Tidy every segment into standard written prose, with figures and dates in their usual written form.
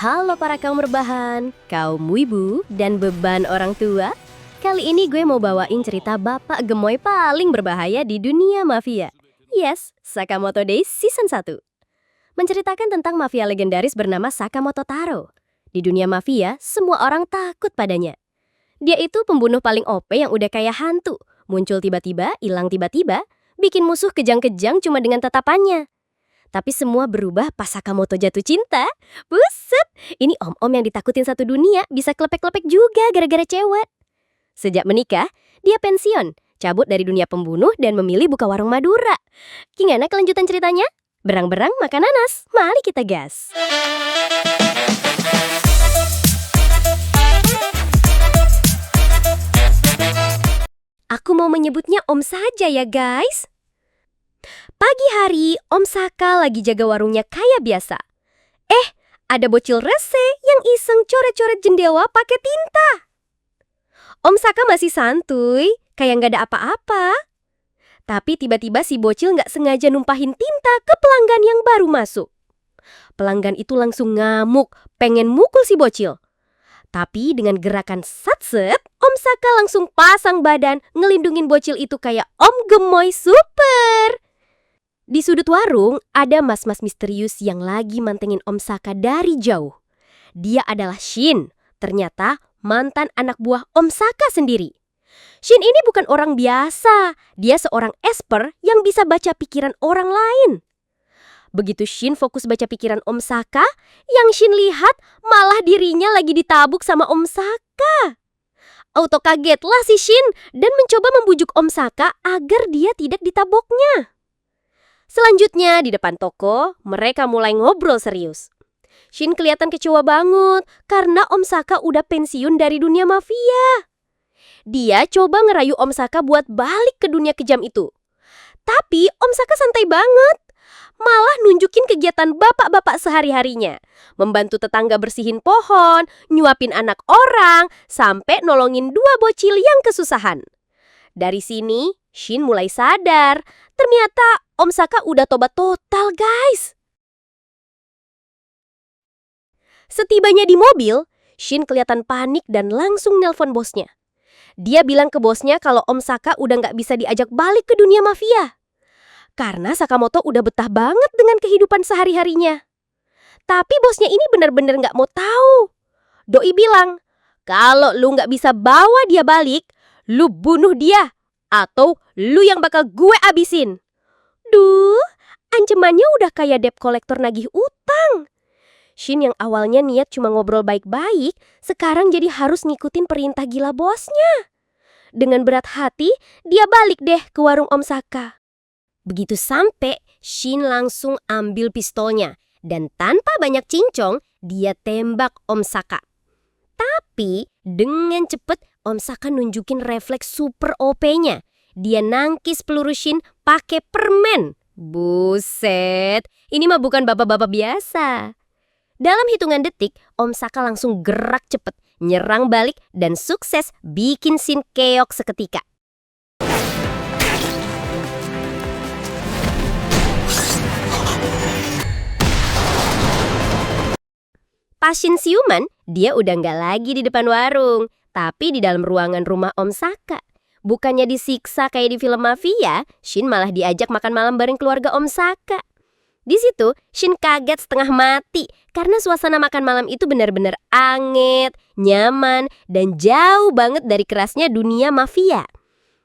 Halo para kaum rebahan, kaum wibu, dan beban orang tua. Kali ini gue mau bawain cerita bapak gemoy paling berbahaya di dunia mafia. Yes, Sakamoto Days Season 1. Menceritakan tentang mafia legendaris bernama Sakamoto Taro. Di dunia mafia, semua orang takut padanya. Dia itu pembunuh paling OP yang udah kayak hantu. Muncul tiba-tiba, hilang tiba-tiba, bikin musuh kejang-kejang cuma dengan tatapannya. Tapi semua berubah pas Sakamoto jatuh cinta. Buset, ini om-om yang ditakutin satu dunia bisa klepek-klepek juga gara-gara cewek. Sejak menikah, dia pensiun, cabut dari dunia pembunuh dan memilih buka warung Madura. Gimana kelanjutan ceritanya? Berang-berang makan nanas, mari kita gas. Aku mau menyebutnya Om saja ya guys. Pagi hari, Om Saka lagi jaga warungnya kayak biasa. Ada bocil rese yang iseng coret-coret jendela pakai tinta. Om Saka masih santuy, kayak nggak ada apa-apa. Tapi tiba-tiba si bocil nggak sengaja numpahin tinta ke pelanggan yang baru masuk. Pelanggan itu langsung ngamuk, pengen mukul si bocil. Tapi dengan gerakan satset, Om Saka langsung pasang badan ngelindungin bocil itu kayak Om Gemoy super. Di sudut warung, ada mas-mas misterius yang lagi mantengin Om Saka dari jauh. Dia adalah Shin, ternyata mantan anak buah Om Saka sendiri. Shin ini bukan orang biasa, dia seorang esper yang bisa baca pikiran orang lain. Begitu Shin fokus baca pikiran Om Saka, yang Shin lihat malah dirinya lagi ditabuk sama Om Saka. Auto kagetlah si Shin dan mencoba membujuk Om Saka agar dia tidak ditaboknya. Selanjutnya, di depan toko, mereka mulai ngobrol serius. Shin kelihatan kecewa banget karena Om Saka udah pensiun dari dunia mafia. Dia coba ngerayu Om Saka buat balik ke dunia kejam itu. Tapi Om Saka santai banget. Malah nunjukin kegiatan bapak-bapak sehari-harinya. Membantu tetangga bersihin pohon, nyuapin anak orang, sampai nolongin dua bocil yang kesusahan. Dari sini, Shin mulai sadar. Ternyata Om Saka udah tobat total, guys. Setibanya di mobil, Shin kelihatan panik dan langsung nelpon bosnya. Dia bilang ke bosnya kalau Om Saka udah nggak bisa diajak balik ke dunia mafia. Karena Sakamoto udah betah banget dengan kehidupan sehari-harinya. Tapi bosnya ini benar-benar nggak mau tahu. Doi bilang, kalau lu nggak bisa bawa dia balik, lu bunuh dia. Atau lu yang bakal gue abisin. Duh, ancamannya udah kayak debt collector nagih utang. Shin yang awalnya niat cuma ngobrol baik-baik, sekarang jadi harus ngikutin perintah gila bosnya. Dengan berat hati, dia balik deh ke warung Om Saka. Begitu sampai, Shin langsung ambil pistolnya. Dan tanpa banyak cincong, dia tembak Om Saka. Tapi dengan cepet, Om Saka nunjukin refleks super OP-nya. Dia nangkis peluru Shin pakai permen. Buset, ini mah bukan bapak-bapak biasa. Dalam hitungan detik, Om Saka langsung gerak cepet, nyerang balik dan sukses bikin Shin keok seketika. Pas Shin siuman, dia udah nggak lagi di depan warung, tapi di dalam ruangan rumah Om Saka. Bukannya disiksa kayak di film mafia, Shin malah diajak makan malam bareng keluarga Om Saka. Di situ, Shin kaget setengah mati karena suasana makan malam itu benar-benar anget, nyaman, dan jauh banget dari kerasnya dunia mafia.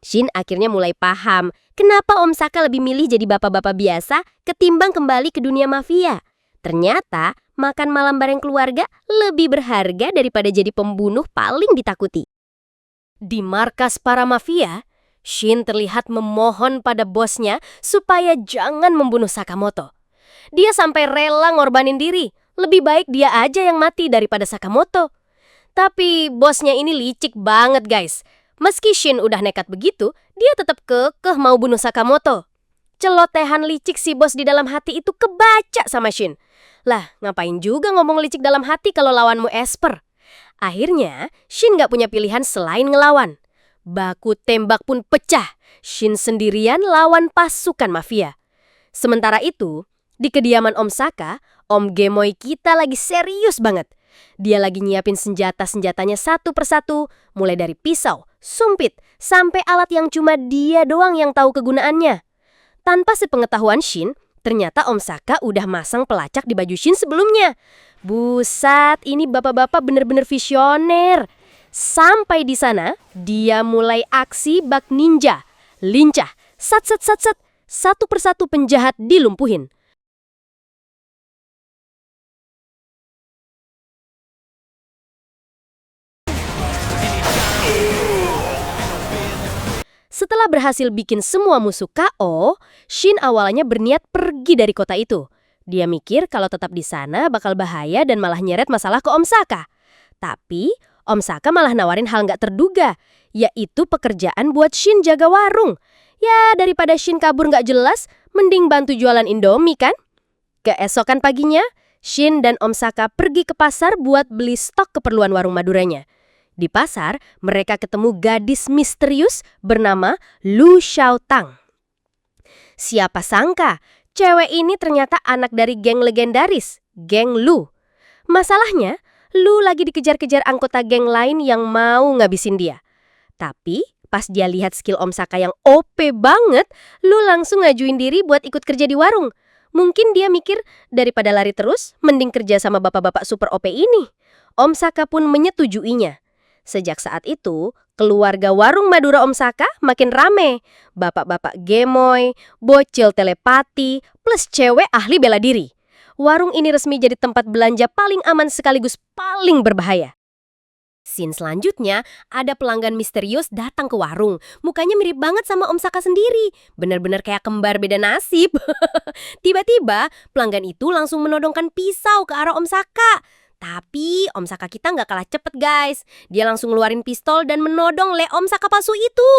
Shin akhirnya mulai paham kenapa Om Saka lebih milih jadi bapak-bapak biasa ketimbang kembali ke dunia mafia. Ternyata, makan malam bareng keluarga lebih berharga daripada jadi pembunuh paling ditakuti. Di markas para mafia, Shin terlihat memohon pada bosnya supaya jangan membunuh Sakamoto. Dia sampai rela ngorbanin diri. Lebih baik dia aja yang mati daripada Sakamoto. Tapi bosnya ini licik banget, guys. Meski Shin udah nekat begitu, dia tetap kekeh mau bunuh Sakamoto. Celotehan licik si bos di dalam hati itu kebaca sama Shin. Lah, ngapain juga ngomong licik dalam hati kalau lawanmu esper? Akhirnya, Shin gak punya pilihan selain ngelawan. Baku tembak pun pecah. Shin sendirian lawan pasukan mafia. Sementara itu, Di kediaman Om Saka, Om Gemoy kita lagi serius banget. Dia lagi nyiapin senjata-senjatanya satu persatu, mulai dari pisau, sumpit, sampai alat yang cuma dia doang yang tahu kegunaannya. Tanpa sepengetahuan Shin, ternyata Om Saka udah masang pelacak di baju Shin sebelumnya. Buset, ini bapak-bapak bener-bener visioner. Sampai di sana, dia mulai aksi bak ninja. Lincah, sat, satu persatu penjahat dilumpuhin. Setelah berhasil bikin semua musuh KO, Shin awalnya berniat pergi dari kota itu. Dia mikir kalau tetap di sana bakal bahaya dan malah nyeret masalah ke Om Saka. Tapi, Om Saka malah nawarin hal nggak terduga, yaitu pekerjaan buat Shin jaga warung. Ya, daripada Shin kabur nggak jelas, mending bantu jualan Indomie kan? Keesokan paginya, Shin dan Om Saka pergi ke pasar buat beli stok keperluan warung Maduranya. Di pasar, mereka ketemu gadis misterius bernama Lu Xiaotang. Siapa sangka, cewek ini ternyata anak dari geng legendaris, geng Lu. Masalahnya, Lu lagi dikejar-kejar anggota geng lain yang mau ngabisin dia. Tapi, pas dia lihat skill Om Saka yang OP banget, Lu langsung ngajuin diri buat ikut kerja di warung. Mungkin dia mikir, daripada lari terus, mending kerja sama bapak-bapak super OP ini. Om Saka pun menyetujuinya. Sejak saat itu, keluarga warung Madura Om Saka makin rame. Bapak-bapak gemoy, bocil telepati, plus cewek ahli bela diri. Warung ini resmi jadi tempat belanja paling aman sekaligus paling berbahaya. Scene selanjutnya, ada pelanggan misterius datang ke warung. Mukanya mirip banget sama Om Saka sendiri. Bener-bener kayak kembar beda nasib. Tiba-tiba, pelanggan itu langsung menodongkan pisau ke arah Om Saka. Tapi Om Saka kita nggak kalah cepet guys. Dia langsung ngeluarin pistol dan menodong le Om Saka palsu itu.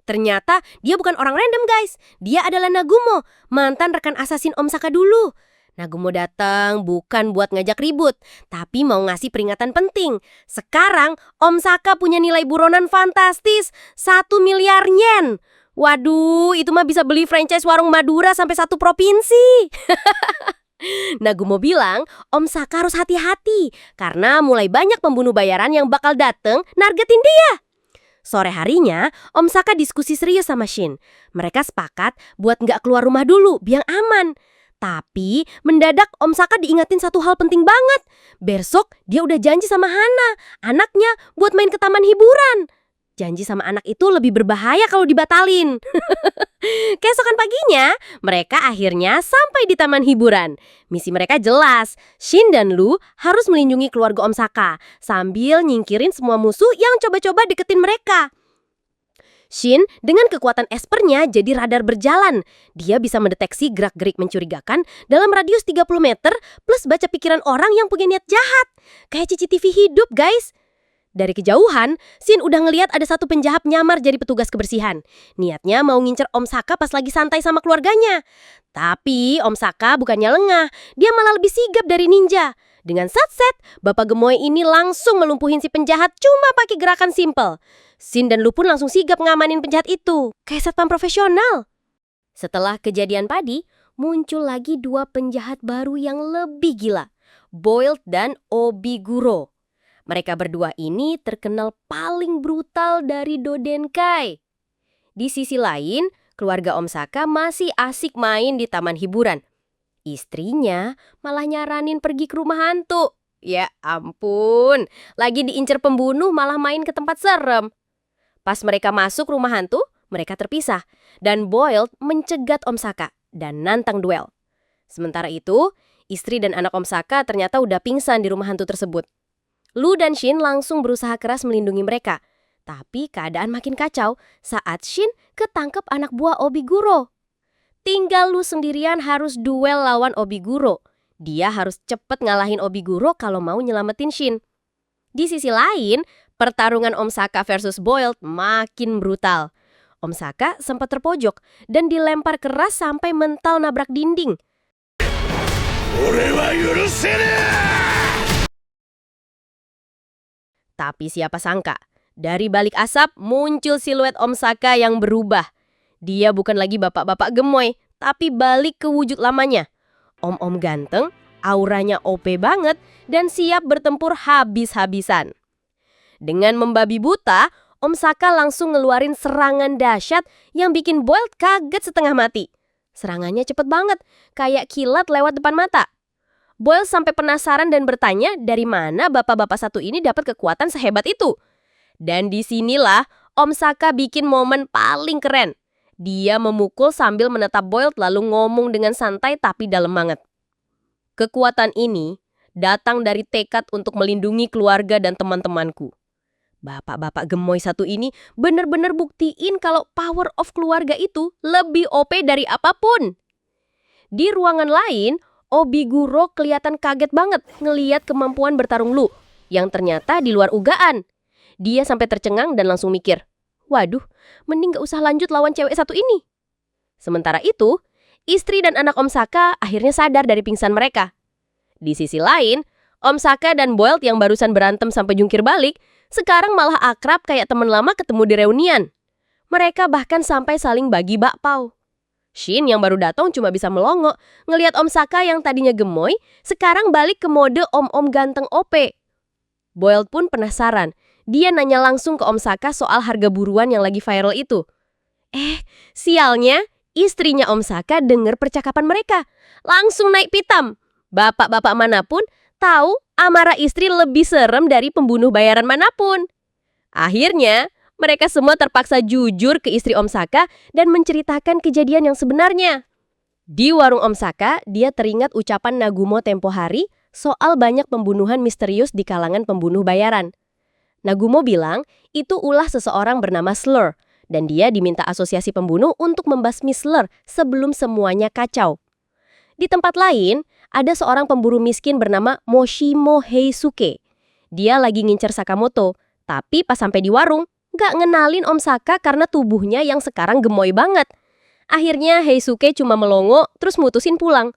Ternyata dia bukan orang random guys. Dia adalah Nagumo, mantan rekan asasin Om Saka dulu. Nagumo datang bukan buat ngajak ribut, tapi mau ngasih peringatan penting. Sekarang Om Saka punya nilai buronan fantastis, 1 miliar yen. Waduh, itu mah bisa beli franchise warung Madura sampai satu provinsi. Nagumo bilang, Om Saka harus hati-hati karena mulai banyak pembunuh bayaran yang bakal dateng nargetin dia. Sore harinya, Om Saka diskusi serius sama Shin. Mereka sepakat buat nggak keluar rumah dulu, biar aman. Tapi, mendadak Om Saka diingatin satu hal penting banget. Besok, dia udah janji sama Hana, anaknya, buat main ke taman hiburan. Janji sama anak itu lebih berbahaya kalau dibatalin. Keesokan paginya, mereka akhirnya sampai di taman hiburan. Misi mereka jelas, Shin dan Lu harus melindungi keluarga Om Saka sambil nyingkirin semua musuh yang coba-coba deketin mereka. Shin dengan kekuatan espernya jadi radar berjalan. Dia bisa mendeteksi gerak-gerik mencurigakan dalam radius 30 meter plus baca pikiran orang yang punya niat jahat. Kayak CCTV hidup guys. Dari kejauhan, Shin udah ngeliat ada satu penjahat nyamar jadi petugas kebersihan. Niatnya mau ngincer Om Saka pas lagi santai sama keluarganya. Tapi Om Saka bukannya lengah, dia malah lebih sigap dari ninja. Dengan satset, Bapak Gemoy ini langsung melumpuhin si penjahat cuma pakai gerakan simple. Shin dan Lu pun langsung sigap ngamanin penjahat itu, kayak satpam profesional. Setelah kejadian padi, muncul lagi dua penjahat baru yang lebih gila, Boiled dan Obiguro. Mereka berdua ini terkenal paling brutal dari Dodenkai. Di sisi lain, keluarga Om Saka masih asik main di taman hiburan. Istrinya malah nyaranin pergi ke rumah hantu. Ya ampun, lagi diincer pembunuh malah main ke tempat serem. Pas mereka masuk rumah hantu, mereka terpisah. Dan Boiled mencegat Om Saka dan nantang duel. Sementara itu, istri dan anak Om Saka ternyata udah pingsan di rumah hantu tersebut. Lu dan Shin langsung berusaha keras melindungi mereka. Tapi keadaan makin kacau saat Shin ketangkep anak buah Obiguro. Tinggal Lu sendirian harus duel lawan Obiguro. Dia harus cepet ngalahin Obiguro kalau mau nyelamatin Shin. Di sisi lain, pertarungan Om Saka versus Boiled makin brutal. Om Saka sempat terpojok dan dilempar keras sampai mental nabrak dinding. Tapi siapa sangka, dari balik asap muncul siluet Om Saka yang berubah. Dia bukan lagi bapak-bapak gemoy, tapi balik ke wujud lamanya. Om-om ganteng, auranya OP banget dan siap bertempur habis-habisan. Dengan membabi buta, Om Saka langsung ngeluarin serangan dahsyat yang bikin Boyle kaget setengah mati. Serangannya cepet banget, kayak kilat lewat depan mata. Boyle sampai penasaran dan bertanya dari mana bapak-bapak satu ini dapat kekuatan sehebat itu. Dan disinilah Om Saka bikin momen paling keren. Dia memukul sambil menatap Boyle lalu ngomong dengan santai tapi dalam banget. Kekuatan ini datang dari tekad untuk melindungi keluarga dan teman-temanku. Bapak-bapak gemoy satu ini bener-bener buktiin kalau power of keluarga itu lebih OP dari apapun. Di ruangan lain, Obiguro kelihatan kaget banget ngeliat kemampuan bertarung Lu, yang ternyata di luar ugaan. Dia sampai tercengang dan langsung mikir, waduh, mending gak usah lanjut lawan cewek satu ini. Sementara itu, istri dan anak Om Saka akhirnya sadar dari pingsan mereka. Di sisi lain, Om Saka dan Boyle yang barusan berantem sampai jungkir balik, sekarang malah akrab kayak teman lama ketemu di reunian. Mereka bahkan sampai saling bagi bakpao. Shin yang baru datang cuma bisa melongo, ngelihat Om Saka yang tadinya gemoy, sekarang balik ke mode om-om ganteng OP. Boyle pun penasaran, dia nanya langsung ke Om Saka soal harga buruan yang lagi viral itu. Sialnya, istrinya Om Saka dengar percakapan mereka, langsung naik pitam. Bapak-bapak manapun tahu amarah istri lebih serem dari pembunuh bayaran manapun. Akhirnya, mereka semua terpaksa jujur ke istri Om Saka dan menceritakan kejadian yang sebenarnya. Di warung Om Saka, dia teringat ucapan Nagumo tempo hari soal banyak pembunuhan misterius di kalangan pembunuh bayaran. Nagumo bilang itu ulah seseorang bernama Slur, dan dia diminta asosiasi pembunuh untuk membasmi Slur sebelum semuanya kacau. Di tempat lain, ada seorang pemburu miskin bernama Moshimo Heisuke. Dia lagi ngincer Sakamoto, tapi pas sampai di warung, gak ngenalin Om Saka karena tubuhnya yang sekarang gemoy banget. Akhirnya Heisuke cuma melongo, terus mutusin pulang.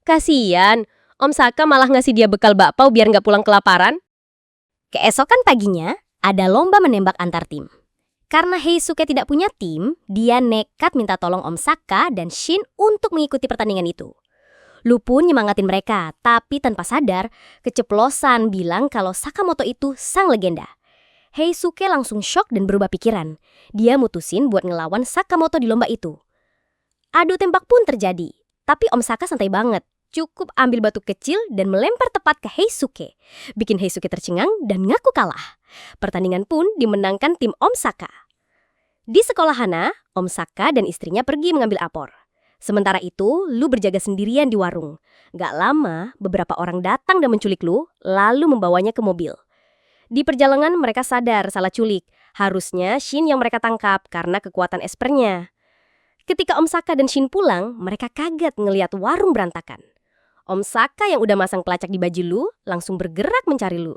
Kasian, Om Saka malah ngasih dia bekal bakpao biar gak pulang kelaparan. Keesokan paginya, ada lomba menembak antar tim. Karena Heisuke tidak punya tim, dia nekat minta tolong Om Saka dan Shin untuk mengikuti pertandingan itu. Lu pun nyemangatin mereka, tapi tanpa sadar, keceplosan bilang kalau Sakamoto itu sang legenda. Heisuke langsung shock dan berubah pikiran. Dia mutusin buat ngelawan Sakamoto di lomba itu. Adu tembak pun terjadi, tapi Om Saka santai banget. Cukup ambil batu kecil dan melempar tepat ke Heisuke. Bikin Heisuke tercengang dan ngaku kalah. Pertandingan pun dimenangkan tim Om Saka. Di sekolah Hana, Om Saka dan istrinya pergi mengambil apor. Sementara itu, Lu berjaga sendirian di warung. Gak lama, beberapa orang datang dan menculik Lu, lalu membawanya ke mobil. Di perjalanan mereka sadar salah culik. Harusnya Shin yang mereka tangkap karena kekuatan espernya. Ketika Om Saka dan Shin pulang, mereka kaget ngelihat warung berantakan. Om Saka yang udah masang pelacak di baju Lu, langsung bergerak mencari Lu.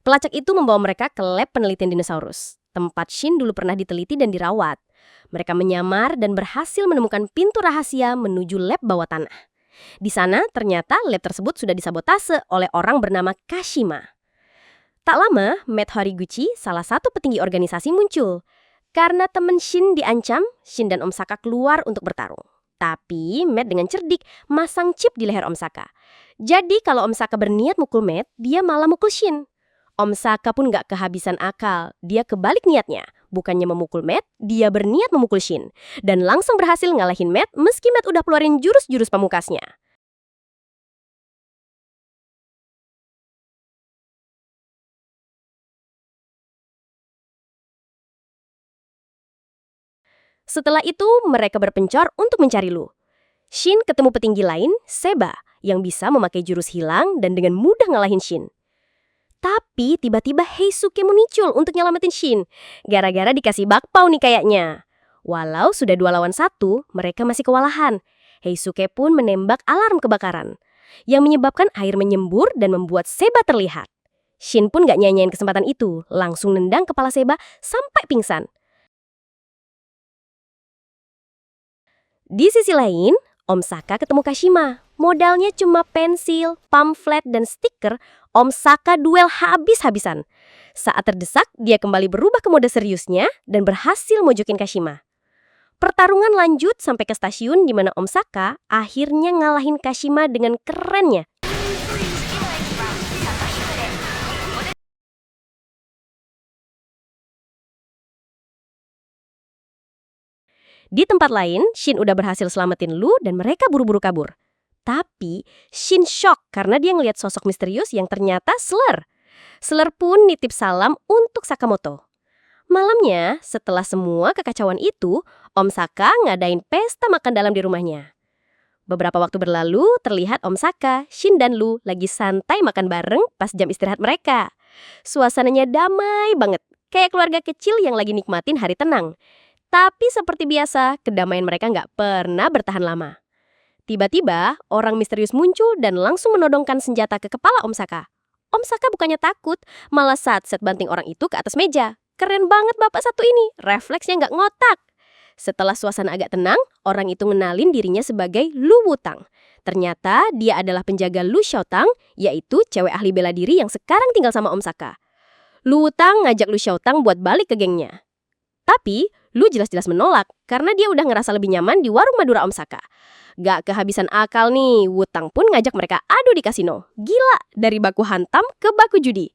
Pelacak itu membawa mereka ke lab penelitian dinosaurus. Tempat Shin dulu pernah diteliti dan dirawat. Mereka menyamar dan berhasil menemukan pintu rahasia menuju lab bawah tanah. Di sana ternyata lab tersebut sudah disabotase oleh orang bernama Kashima. Tak lama, Matt Horiguchi, salah satu petinggi organisasi muncul. Karena teman Shin diancam, Shin dan Om Saka keluar untuk bertarung. Tapi Matt dengan cerdik masang chip di leher Om Saka. Jadi kalau Om Saka berniat mukul Matt, dia malah mukul Shin. Om Saka pun gak kehabisan akal. Dia kebalik niatnya. Bukannya memukul Matt, dia berniat memukul Shin. Dan langsung berhasil ngalahin Matt meski Matt udah keluarin jurus-jurus pamukasnya. Setelah itu, mereka berpencar untuk mencari Lu. Shin ketemu petinggi lain, Seba, yang bisa memakai jurus hilang dan dengan mudah ngalahin Shin. Tapi tiba-tiba Heisuke muncul untuk nyelamatin Shin. Gara-gara dikasih bakpao nih kayaknya. Walau sudah 2 lawan 1, mereka masih kewalahan. Heisuke pun menembak alarm kebakaran. Yang menyebabkan air menyembur dan membuat Seba terlihat. Shin pun gak nyanyain kesempatan itu. Langsung nendang kepala Seba sampai pingsan. Di sisi lain, Om Saka ketemu Kashima. Modalnya cuma pensil, pamflet, dan stiker. Om Saka duel habis-habisan. Saat terdesak, dia kembali berubah ke mode seriusnya dan berhasil mojokin Kashima. Pertarungan lanjut sampai ke stasiun di mana Om Saka akhirnya ngalahin Kashima dengan kerennya. Di tempat lain, Shin udah berhasil selamatin Lu dan mereka buru-buru kabur. Tapi, Shin shock karena dia ngeliat sosok misterius yang ternyata Slur. Slur pun nitip salam untuk Sakamoto. Malamnya, setelah semua kekacauan itu, Om Saka ngadain pesta makan dalam di rumahnya. Beberapa waktu berlalu, terlihat Om Saka, Shin dan Lu lagi santai makan bareng pas jam istirahat mereka. Suasananya damai banget, kayak keluarga kecil yang lagi nikmatin hari tenang. Tapi seperti biasa, kedamaian mereka nggak pernah bertahan lama. Tiba-tiba, orang misterius muncul dan langsung menodongkan senjata ke kepala Om Saka. Om Saka bukannya takut, malah satset banting orang itu ke atas meja. Keren banget bapak satu ini, refleksnya nggak ngotak. Setelah suasana agak tenang, orang itu ngenalin dirinya sebagai Lu Wutang. Ternyata dia adalah penjaga Lu Xiaotang, yaitu cewek ahli bela diri yang sekarang tinggal sama Om Saka. Lu Wutang ngajak Lu Xiaotang buat balik ke gengnya. Tapi, Lu jelas-jelas menolak karena dia udah ngerasa lebih nyaman di warung Madura Om Saka. Gak kehabisan akal nih, Wutang pun ngajak mereka adu di kasino. Gila, dari baku hantam ke baku judi.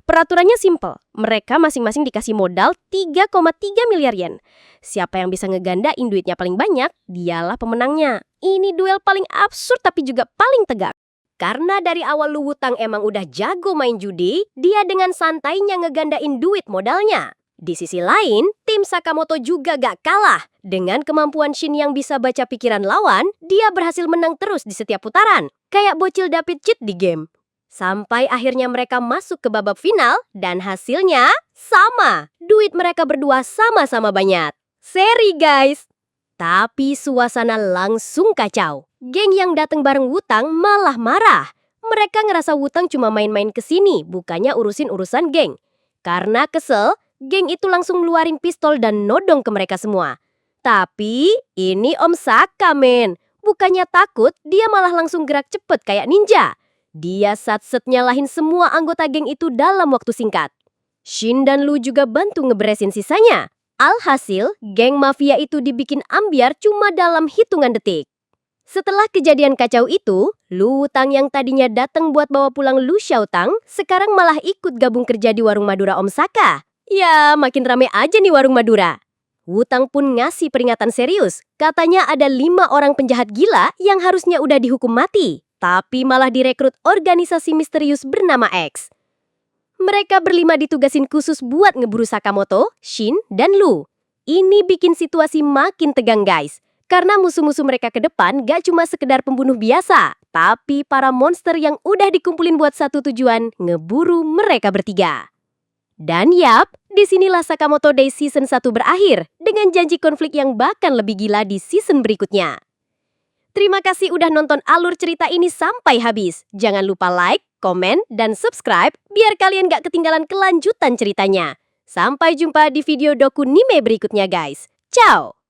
Peraturannya simple, mereka masing-masing dikasih modal 3,3 miliar yen. Siapa yang bisa ngegandain duitnya paling banyak, dialah pemenangnya. Ini duel paling absurd tapi juga paling tegak. Karena dari awal Lu Wutang emang udah jago main judi, dia dengan santainya ngegandain duit modalnya. Di sisi lain, tim Sakamoto juga gak kalah. Dengan kemampuan Shin yang bisa baca pikiran lawan, dia berhasil menang terus di setiap putaran. Kayak bocil David cheat di game. Sampai akhirnya mereka masuk ke babak final dan hasilnya sama. Duit mereka berdua sama-sama banyak. Seri guys. Tapi suasana langsung kacau. Geng yang datang bareng Wutang malah marah. Mereka ngerasa Wutang cuma main-main kesini, bukannya urusin urusan geng. Karena kesel, geng itu langsung ngeluarin pistol dan nodong ke mereka semua. Tapi ini Om Saka men. Bukannya takut, dia malah langsung gerak cepet kayak ninja. Dia satset nyalahin semua anggota geng itu dalam waktu singkat. Shin dan Lu juga bantu ngeberesin sisanya. Alhasil, geng mafia itu dibikin ambyar cuma dalam hitungan detik. Setelah kejadian kacau itu, Lu Wutang yang tadinya datang buat bawa pulang Lu Xiaotang, sekarang malah ikut gabung kerja di warung Madura Om Saka. Ya, makin rame aja nih warung Madura. Wutang pun ngasih peringatan serius. Katanya ada 5 orang penjahat gila yang harusnya udah dihukum mati. Tapi malah direkrut organisasi misterius bernama X. Mereka berlima ditugasin khusus buat ngeburu Sakamoto, Shin, dan Lu. Ini bikin situasi makin tegang guys. Karena musuh-musuh mereka ke depan gak cuma sekedar pembunuh biasa. Tapi para monster yang udah dikumpulin buat satu tujuan, ngeburu mereka bertiga. Dan yap, disinilah Sakamoto Days Season 1 berakhir dengan janji konflik yang bahkan lebih gila di season berikutnya. Terima kasih udah nonton alur cerita ini sampai habis. Jangan lupa like, komen, dan subscribe biar kalian gak ketinggalan kelanjutan ceritanya. Sampai jumpa di video doku Nime berikutnya guys. Ciao!